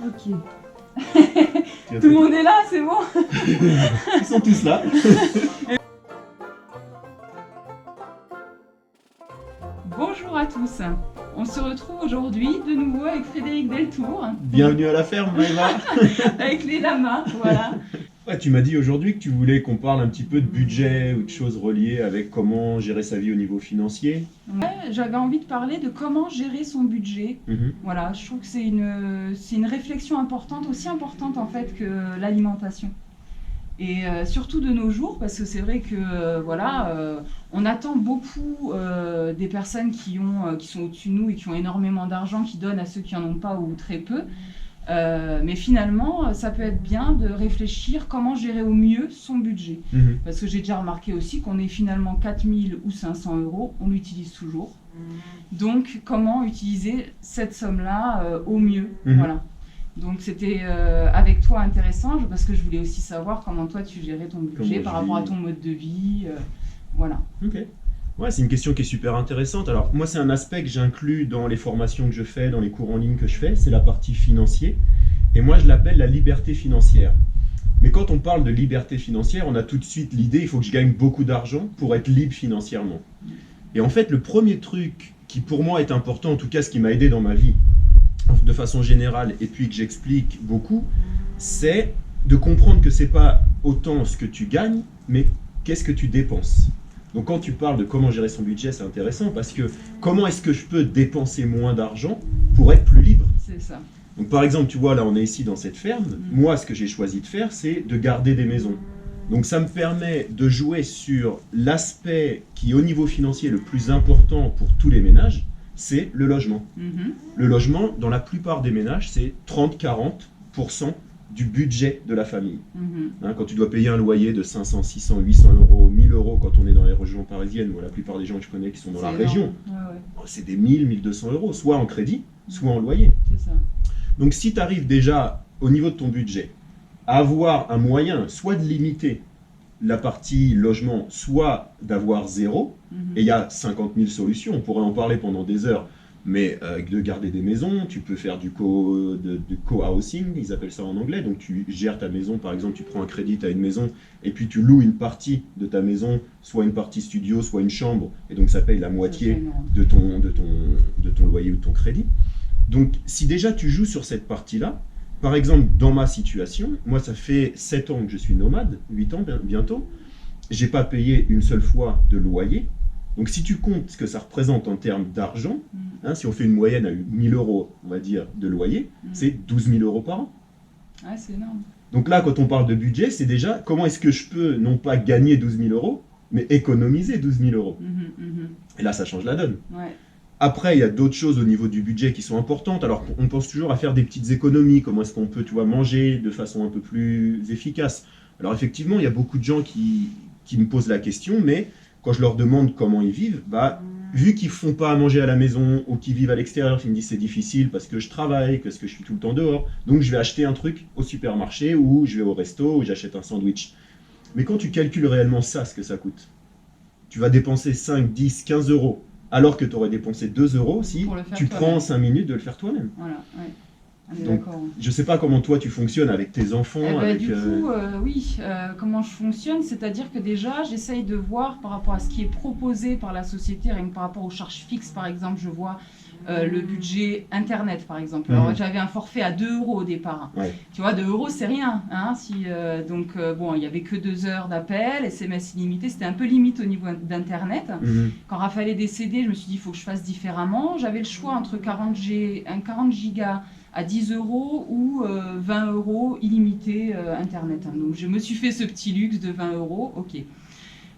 Ok. Tout le monde est là, c'est bon? Ils sont tous là. Bonjour à tous. On se retrouve aujourd'hui de nouveau avec Frédéric Deltour. Bienvenue à la ferme, Maëva. Avec les lamas, voilà. Ouais, tu m'as dit aujourd'hui que tu voulais qu'on parle un petit peu de budget ou de choses reliées avec comment gérer sa vie au niveau financier. Ouais, j'avais envie de parler de comment gérer son budget. Voilà, je trouve que c'est une réflexion importante, aussi importante en fait que l'alimentation. Et surtout de nos jours, parce que c'est vrai que on attend beaucoup des personnes qui sont au-dessus de nous et qui ont énormément d'argent, qui donnent à ceux qui n'en ont pas ou très peu. Mais finalement, ça peut être bien de réfléchir comment gérer au mieux son budget. Parce que j'ai déjà remarqué aussi qu'on est finalement 4 000 ou 500 euros, on l'utilise toujours. Donc, comment utiliser cette somme-là au mieux, voilà. Donc, c'était avec toi intéressant, parce que je voulais aussi savoir comment toi tu gérais ton budget par rapport à ton mode de vie, voilà. Ok. Ouais, c'est une question qui est super intéressante. Alors, moi, c'est un aspect que j'inclus dans les formations que je fais, dans les cours en ligne que je fais, c'est la partie financière. Et moi, je l'appelle la liberté financière. Mais quand on parle de liberté financière, on a tout de suite l'idée, il faut que je gagne beaucoup d'argent pour être libre financièrement. Et en fait, le premier truc qui pour moi est important, en tout cas ce qui m'a aidé dans ma vie, de façon générale, et puis que j'explique beaucoup, c'est de comprendre que c'est pas autant ce que tu gagnes, mais qu'est-ce que tu dépenses. Donc quand tu parles de comment gérer son budget, c'est intéressant parce que comment est-ce que je peux dépenser moins d'argent pour être plus libre? C'est ça. Donc par exemple, tu vois, là on est ici dans cette ferme, moi ce que j'ai choisi de faire, c'est de garder des maisons. Donc ça me permet de jouer sur l'aspect qui au niveau financier est le plus important pour tous les ménages, c'est le logement. Le logement, dans la plupart des ménages, c'est 30-40% du budget de la famille. Quand tu dois payer un loyer de 500, 600, 800 euros, 1000 euros quand on est dans les régions parisiennes, moi la plupart des gens que je connais qui sont dans la région, c'est des 1000, 1200 euros, soit en crédit, soit en loyer. C'est ça. Donc si tu arrives déjà au niveau de ton budget à avoir un moyen, soit de limiter la partie logement, soit d'avoir zéro, et il y a 50 000 solutions, on pourrait en parler pendant des heures, mais de garder des maisons, tu peux faire du co-housing, ils appellent ça en anglais, donc tu gères ta maison, par exemple tu prends un crédit à une maison, et puis tu loues une partie de ta maison, soit une partie studio, soit une chambre, et donc ça paye la moitié de ton loyer ou de ton crédit. Donc si déjà tu joues sur cette partie-là, par exemple dans ma situation, moi ça fait 7 ans que je suis nomade, 8 ans bientôt, j'ai pas payé une seule fois de loyer. Donc si tu comptes ce que ça représente en termes d'argent, si on fait une moyenne à 1000 euros, on va dire, de loyer, c'est 12 000 euros par an. Ah, c'est énorme. Donc là, quand on parle de budget, c'est déjà comment est-ce que je peux non pas gagner 12 000 euros, mais économiser 12 000 euros. Et là, ça change la donne. Ouais. Après, il y a d'autres choses au niveau du budget qui sont importantes. Alors, on pense toujours à faire des petites économies. Comment est-ce qu'on peut, tu vois, manger de façon un peu plus efficace. Alors effectivement, il y a beaucoup de gens qui me posent la question, mais quand je leur demande comment ils vivent, vu qu'ils ne font pas à manger à la maison ou qu'ils vivent à l'extérieur, ils me disent c'est difficile parce que je travaille, parce que je suis tout le temps dehors, donc je vais acheter un truc au supermarché ou je vais au resto ou j'achète un sandwich. Mais quand tu calcules réellement ça, ce que ça coûte, tu vas dépenser 5, 10, 15 euros alors que tu aurais dépensé 2 euros si tu prends 5 minutes de le faire toi-même. Voilà, ouais. Donc, je ne sais pas comment toi tu fonctionnes avec tes enfants. Du coup, oui, comment je fonctionne, c'est-à-dire que déjà, j'essaye de voir par rapport à ce qui est proposé par la société, rien que par rapport aux charges fixes, par exemple, je vois le budget Internet, par exemple. Alors, j'avais un forfait à 2 euros au départ. Tu vois, 2 euros, c'est rien. Donc, bon, il n'y avait que 2 heures d'appel, SMS illimité, c'était un peu limite au niveau d'Internet. Quand Raphaël est décédé, je me suis dit, il faut que je fasse différemment. J'avais le choix entre 40 gigas à 10 euros ou 20 euros illimité Internet. Donc je me suis fait ce petit luxe de 20 euros, ok.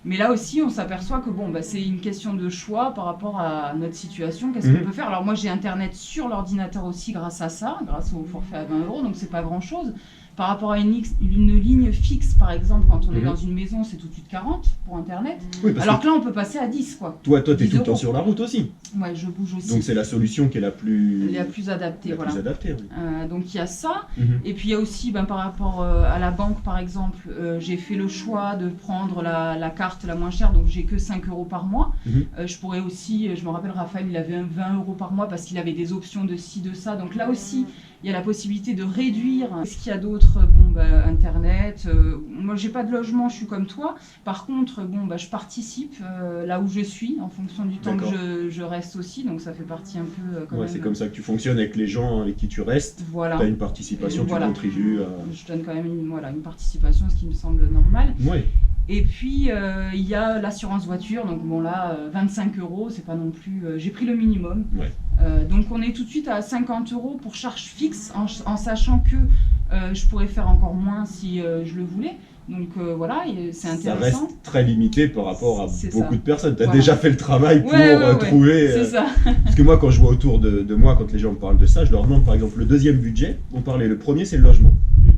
Mais là aussi, on s'aperçoit que bon, c'est une question de choix par rapport à notre situation. Qu'est-ce qu'on peut faire? Alors moi, j'ai Internet sur l'ordinateur aussi grâce à ça, grâce au forfait à 20 euros, donc c'est pas grand-chose. Par rapport à une ligne fixe, par exemple, quand on est dans une maison, c'est tout de suite 40 pour Internet. Oui, alors que là, on peut passer à 10, quoi. Toi, tu es tout le temps sur la route aussi. Ouais, je bouge aussi. Donc c'est la solution qui est la plus adaptée. Plus adaptée, oui. Donc il y a ça. Et puis il y a aussi, par rapport à la banque, par exemple, j'ai fait le choix de prendre la carte la moins chère, donc j'ai que 5 euros par mois. Je pourrais aussi, je me rappelle, Raphaël, il avait 20 euros par mois parce qu'il avait des options de ci, de ça. Donc là aussi, Il y a la possibilité de réduire. Est-ce qu'il y a d'autres? Internet. Moi, j'ai pas de logement, je suis comme toi. Par contre, je participe là où je suis, en fonction du temps que je reste aussi. Donc, ça fait partie un peu quand même. C'est comme ça que tu fonctionnes avec les gens avec qui tu restes. Voilà. Tu as une participation, tu contribues. Je donne quand même une participation, ce qui me semble normal. Ouais. Et puis, il y a l'assurance voiture. Donc, 25 €, c'est pas non plus... j'ai pris le minimum. Ouais. Donc, on est tout de suite à 50 € pour charge fixe, en sachant que je pourrais faire encore moins si je le voulais. Donc, c'est intéressant. Ça reste très limité par rapport à beaucoup de personnes. Tu as déjà fait le travail pour trouver... C'est ça. Parce que moi, quand je vois autour de moi, quand les gens me parlent de ça, je leur demande, par exemple, le deuxième budget. Le premier, c'est le logement.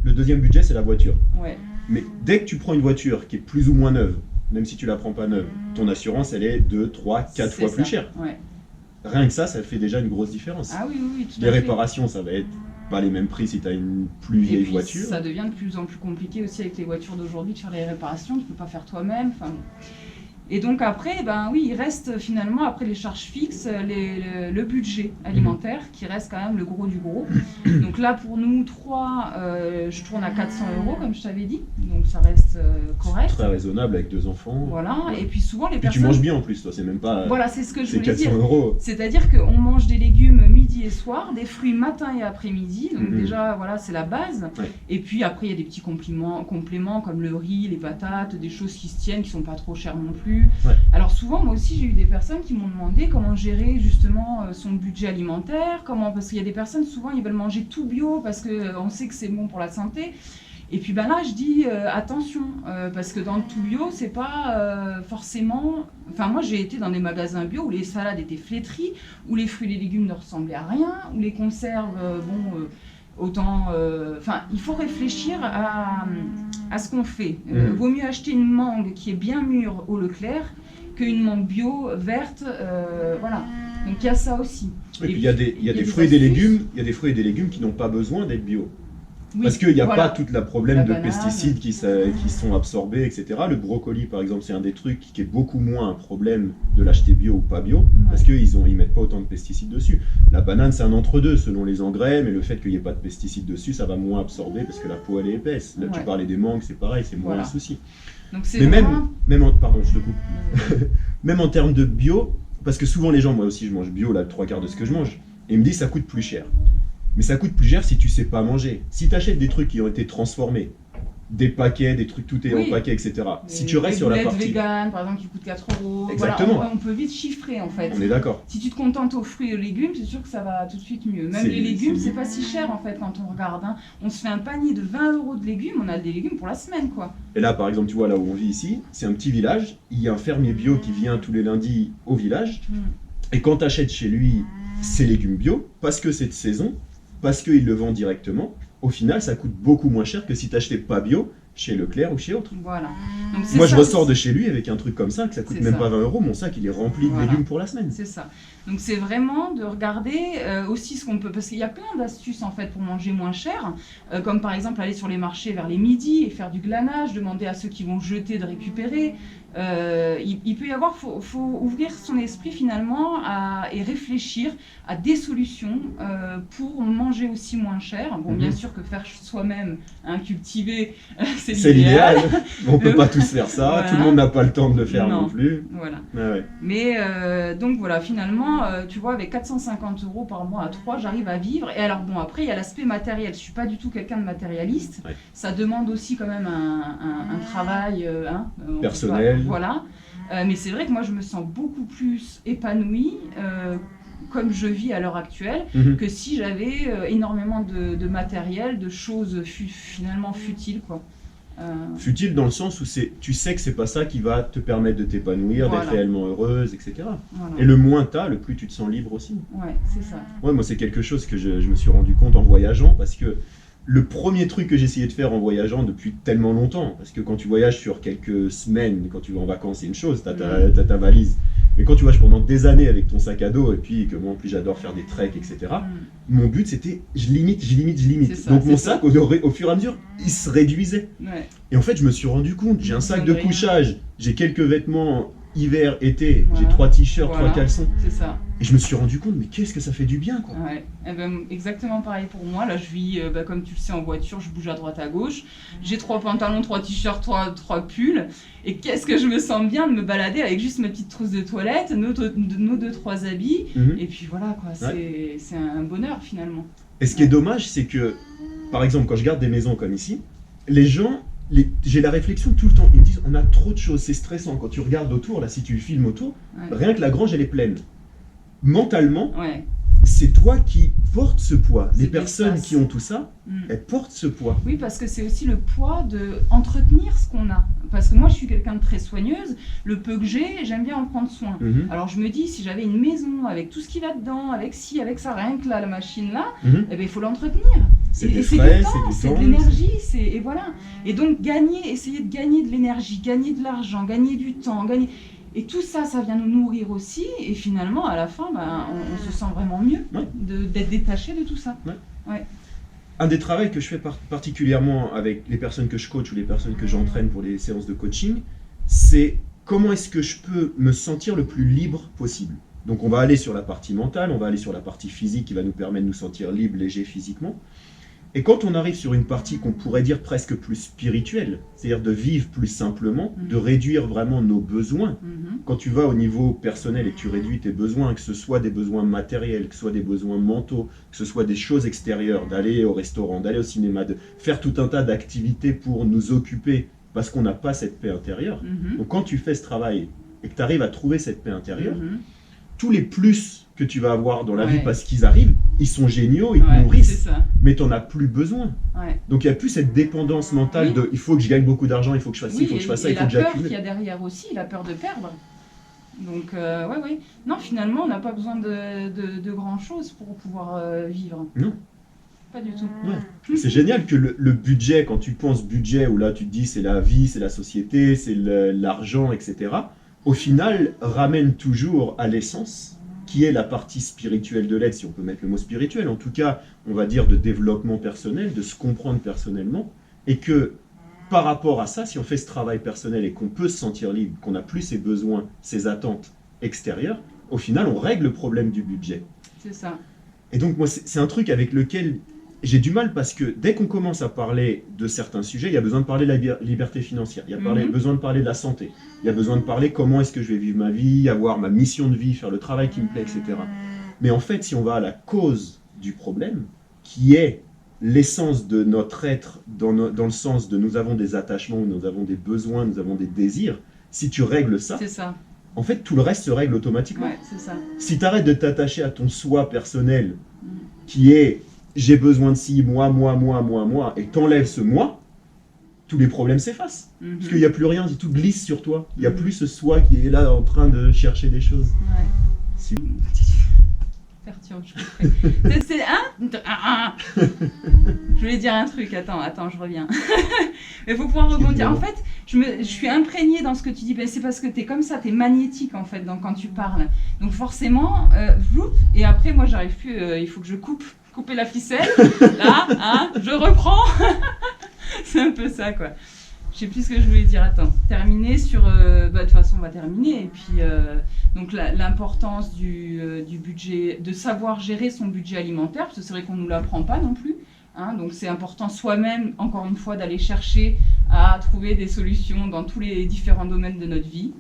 Le deuxième budget, c'est la voiture. Ouais. Mais dès que tu prends une voiture qui est plus ou moins neuve, même si tu la prends pas neuve, ton assurance, elle est 2, 3, 4 fois plus chère. Ouais. Rien que ça fait déjà une grosse différence. Ah oui, tout Les réparations, ça va être pas les mêmes prix si tu as une plus vieille voiture. Ça devient de plus en plus compliqué aussi avec les voitures d'aujourd'hui de faire les réparations, tu peux pas faire toi-même. Et donc après, il reste finalement, après les charges fixes, le budget alimentaire qui reste quand même le gros du gros. Donc là, pour nous trois, je tourne à 400 €, comme je t'avais dit. Donc ça reste correct. Très raisonnable avec 2 enfants. Voilà, et puis souvent les Tu personnes... manges bien en plus, toi, c'est même pas... Voilà, c'est ce que je voulais 400 dire. €. C'est-à-dire qu'on mange des légumes midi et soir, des fruits matin et après-midi. Donc déjà, c'est la base. Ouais. Et puis après, il y a des petits compléments comme le riz, les patates, des choses qui se tiennent, qui sont pas trop chères non plus. Ouais. Alors souvent, moi aussi, j'ai eu des personnes qui m'ont demandé comment gérer justement son budget alimentaire, parce qu'il y a des personnes, souvent, ils veulent manger tout bio parce qu'on sait que c'est bon pour la santé. Et puis là, je dis attention, parce que dans le tout bio, c'est pas forcément... Enfin, moi, j'ai été dans des magasins bio où les salades étaient flétries, où les fruits et les légumes ne ressemblaient à rien, où les conserves, autant... il faut réfléchir à ce qu'on fait. Vaut mieux acheter une mangue qui est bien mûre au Leclerc qu'une mangue bio verte, voilà. Donc il y a ça aussi. Et puis il y a des fruits et des légumes, qui n'ont pas besoin d'être bio. Oui, parce qu'il n'y a pas tout le problème de banane, pesticides qui sont absorbés, etc. Le brocoli, par exemple, c'est un des trucs qui est beaucoup moins un problème de l'acheter bio ou pas bio, parce qu'ils ne mettent pas autant de pesticides dessus. La banane, c'est un entre-deux selon les engrais, mais le fait qu'il n'y ait pas de pesticides dessus, ça va moins absorber parce que la peau, elle est épaisse. Là, tu parlais des mangues, c'est pareil, c'est moins un souci. Donc, c'est mais vraiment... pardon, je te coupe. Même en termes de bio, parce que souvent les gens, moi aussi je mange bio, là, le 3/4 de ce que je mange, et ils me disent ça coûte plus cher. Mais ça coûte plus cher si tu sais pas manger. Si tu achètes des trucs qui ont été transformés, des paquets, des trucs tout est en paquet, etc. Si tu restes sur la partie... vegan, par exemple, qui coûte 4 €. Exactement. Voilà, on peut vite chiffrer, en fait. On est d'accord. Si tu te contentes aux fruits et aux légumes, c'est sûr que ça va tout de suite mieux. Même les légumes, c'est pas si cher, en fait, quand on regarde. Hein. On se fait un panier de 20 € de légumes, on a des légumes pour la semaine, quoi. Et là, par exemple, tu vois, là où on vit ici, c'est un petit village. Il y a un fermier bio qui vient tous les lundis au village. Et quand tu achètes chez lui ses légumes bio, parce que c'est de saison, parce qu'il le vend directement, au final, ça coûte beaucoup moins cher que si tu n'achetais pas bio chez Leclerc ou chez autre. Voilà. Donc, moi, je ressors de chez lui avec un truc comme ça, que ça coûte même pas 20 €, mon sac, il est rempli de légumes pour la semaine. C'est ça. Donc, c'est vraiment de regarder aussi ce qu'on peut... Parce qu'il y a plein d'astuces, en fait, pour manger moins cher, comme par exemple aller sur les marchés vers les midis et faire du glanage, demander à ceux qui vont jeter de récupérer. Il peut y avoir... faut ouvrir son esprit, finalement, et réfléchir à des solutions pour manger aussi moins cher. Bon, bien sûr que faire soi-même, cultiver, c'est l'idéal. On peut pas tous faire ça, tout le monde n'a pas le temps de le faire non plus. Voilà. Ah ouais. Mais donc voilà, finalement, tu vois, avec 450 € par mois à 3, j'arrive à vivre. Et alors bon, après, il y a l'aspect matériel. Je suis pas du tout quelqu'un de matérialiste. Ouais. Ça demande aussi quand même un travail personnel. Voilà. Mais c'est vrai que moi, je me sens beaucoup plus épanouie comme je vis à l'heure actuelle, que si j'avais énormément de matériel, de choses finalement futiles, quoi. Futile dans le sens où tu sais que c'est pas ça qui va te permettre de t'épanouir, d'être réellement heureuse, etc. Voilà. Et le moins t'as, le plus tu te sens libre aussi. Ouais, c'est ça. Ouais, moi c'est quelque chose que je me suis rendu compte en voyageant, parce que le premier truc que j'essayais de faire en voyageant depuis tellement longtemps, parce que quand tu voyages sur quelques semaines, quand tu vas en vacances, c'est une chose, t'as ta valise. Mais quand tu voyages pendant des années avec ton sac à dos, et puis que moi en plus j'adore faire des treks, etc., mon but c'était je limite. Ça, donc mon sac, au fur et à mesure, il se réduisait. Ouais. Et en fait, je me suis rendu compte, j'ai un sac de couchage, j'ai quelques vêtements hiver, été, j'ai 3 t-shirts, 3 caleçons. C'est ça. Et je me suis rendu compte, mais qu'est-ce que ça fait du bien, quoi. Ouais, eh ben, exactement pareil pour moi. Là, je vis, comme tu le sais, en voiture, je bouge à droite à gauche. J'ai 3 pantalons, 3 t-shirts, 3 pulls. Et qu'est-ce que je me sens bien de me balader avec juste ma petite trousse de toilette, nos 2-3 habits. Et puis voilà, quoi, c'est un bonheur finalement. Et ce qui est dommage, c'est que, par exemple, quand je garde des maisons comme ici, les gens, j'ai la réflexion tout le temps. Ils me disent, on a trop de choses, c'est stressant. Quand tu regardes autour, là, si tu filmes autour, rien que la grange, elle est pleine. Mentalement, c'est toi qui portes ce poids. Les personnes qui ont tout ça, elles portent ce poids. Oui, parce que c'est aussi le poids d'entretenir ce qu'on a. Parce que moi, je suis quelqu'un de très soigneuse. Le peu que j'ai, j'aime bien en prendre soin. Alors je me dis, si j'avais une maison avec tout ce qu'il y a dedans, avec ci, avec ça, rien que là, la machine là, eh ben, il faut l'entretenir. C'est des frais, c'est de l'énergie, et voilà. Et donc essayer de gagner de l'énergie, gagner de l'argent, gagner du temps, Et tout ça, ça vient nous nourrir aussi. Et finalement, à la fin, on se sent vraiment mieux d'être détaché de tout ça. Un des travaux que je fais particulièrement avec les personnes que je coach ou les personnes que j'entraîne pour les séances de coaching, c'est comment est-ce que je peux me sentir le plus libre possible. Donc on va aller sur la partie mentale, on va aller sur la partie physique qui va nous permettre de nous sentir libre, léger physiquement. Et quand on arrive sur une partie qu'on pourrait dire presque plus spirituelle, c'est-à-dire de vivre plus simplement, de réduire vraiment nos besoins, quand tu vas au niveau personnel et que tu réduis tes besoins, que ce soit des besoins matériels, que ce soit des besoins mentaux, que ce soit des choses extérieures, d'aller au restaurant, d'aller au cinéma, de faire tout un tas d'activités pour nous occuper parce qu'on n'a pas cette paix intérieure. Donc quand tu fais ce travail et que tu arrives à trouver cette paix intérieure, tous les plus que tu vas avoir dans la vie parce qu'ils arrivent, ils sont géniaux, ils te nourrissent, mais tu n'en as plus besoin. Donc il n'y a plus cette dépendance mentale de il faut que je gagne beaucoup d'argent, il faut que je fasse ci, il faut que je fasse ça, il faut que j'accumule. Et la peur qu'il y a derrière aussi, la peur de perdre. Donc non, finalement on n'a pas besoin de grand chose pour pouvoir vivre. Non. Pas du tout. C'est génial que le budget, quand tu penses budget, où là tu te dis c'est la vie, c'est la société, c'est l'argent, etc., au final ramène toujours à l'essence, qui est la partie spirituelle de l'être, si on peut mettre le mot spirituel, en tout cas, on va dire de développement personnel, de se comprendre personnellement, et que par rapport à ça, si on fait ce travail personnel et qu'on peut se sentir libre, qu'on n'a plus ses besoins, ses attentes extérieures, au final, on règle le problème du budget. C'est ça. Et donc, moi, c'est un truc avec lequel j'ai du mal, parce que dès qu'on commence à parler de certains sujets, il y a besoin de parler de la liberté financière, il y a besoin de parler de la santé, il y a besoin de parler comment est-ce que je vais vivre ma vie, avoir ma mission de vie, faire le travail qui me plaît, etc. Mais en fait, si on va à la cause du problème, qui est l'essence de notre être, dans le sens de nous avons des attachements, nous avons des besoins, nous avons des désirs, si tu règles ça, en fait, tout le reste se règle automatiquement. C'est ça. Si tu arrêtes de t'attacher à ton soi personnel, qui est j'ai besoin de ci, moi, et t'enlèves ce moi, tous les problèmes s'effacent. Parce qu'il n'y a plus rien, tout glisse sur toi. Il n'y a plus ce soi qui est là en train de chercher des choses. Si. Perturbe, je Je voulais dire un truc, attends, je reviens. Mais il faut pouvoir rebondir. En fait, je suis imprégnée dans ce que tu dis. C'est parce que tu es comme ça, tu es magnétique en fait quand tu parles. Donc forcément, et après moi j'arrive plus, il faut que je couper la ficelle. Là, je reprends. C'est un peu ça quoi. Je sais plus ce que je voulais dire. Attends, terminer sur... de toute façon, on va terminer. Et puis, donc l'importance du budget, de savoir gérer son budget alimentaire, parce que c'est vrai qu'on ne nous l'apprend pas non plus. Donc c'est important soi-même, encore une fois, d'aller chercher à trouver des solutions dans tous les différents domaines de notre vie.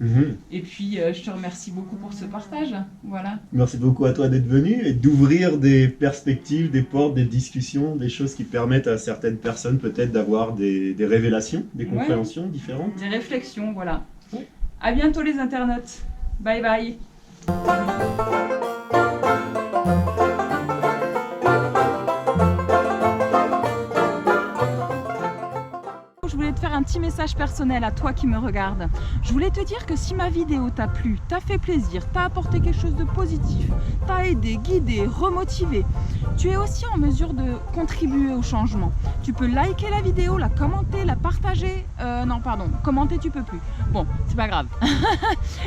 Et puis, je te remercie beaucoup pour ce partage. Voilà. Merci beaucoup à toi d'être venu et d'ouvrir des perspectives, des portes, des discussions, des choses qui permettent à certaines personnes peut-être d'avoir des révélations, des compréhensions différentes. Des réflexions, voilà. À bientôt les internautes. Bye bye. Je voulais te faire un petit message personnel à toi qui me regarde. Je voulais te dire que si ma vidéo t'a plu, t'a fait plaisir, t'a apporté quelque chose de positif, t'a aidé, guidé, remotivé, tu es aussi en mesure de contribuer au changement. Tu peux liker la vidéo, la commenter, la partager. Commenter tu peux plus. Bon, c'est pas grave.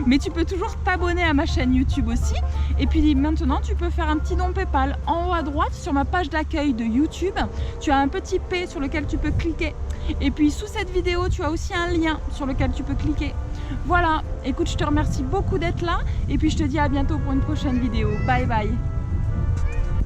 Mais tu peux toujours t'abonner à ma chaîne YouTube aussi. Et puis maintenant, tu peux faire un petit don PayPal. En haut à droite, sur ma page d'accueil de YouTube, tu as un petit P sur lequel tu peux cliquer. Et puis sous cette vidéo, tu as aussi un lien sur lequel tu peux cliquer. Voilà, écoute, je te remercie beaucoup d'être là et puis je te dis à bientôt pour une prochaine vidéo. Bye bye.